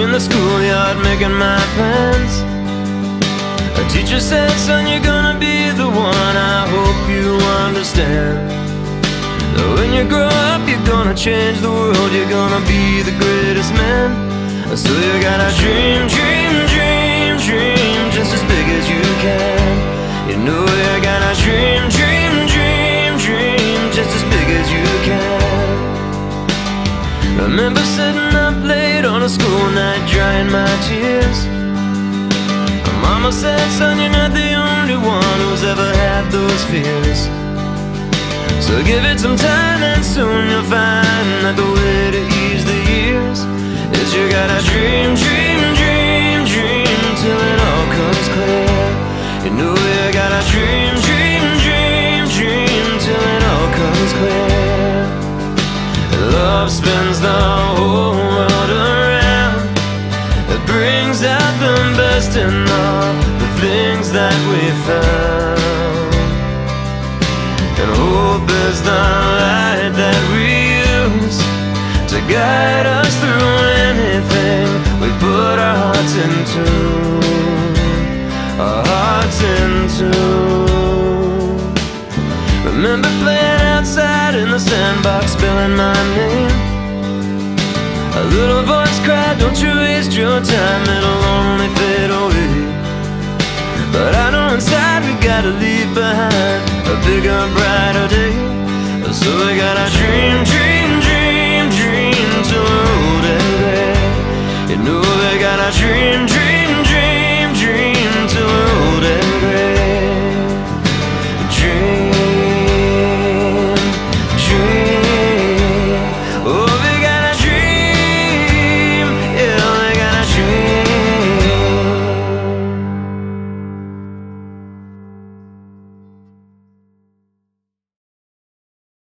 in the schoolyard making my plans. A teacher said, son, you're gonna be the one. I hope you understand that when you grow up, you're gonna change the world. You're gonna be the greatest man. So you gotta dream, dream, dream, dream, just as big as you can. You know you gotta dream, dream, dream, dream, just as big as you can. Remember sitting up late on a school night, drying my tears. My mama said, son, you're not the only one who's ever had those fears. So give it some time and soon you'll find that the way to ease the years is you gotta dream, dream, dream, dream till it all comes clear. You know you gotta dream, dream, dream, dream till it all comes clear. Love spins the whole world around. It brings out the best in all the things that we found. And hope is the light that we use to guide us through anything we put our hearts into. Our hearts into. Remember playing outside in the sandbox, spelling my name. A little voice cried, don't you waste your time, it'll only fade away. But I know inside we gotta leave behind a bigger, brighter day. So we gotta dream, dream, dream, dream till we're old and gray. You know we gotta dream, dream.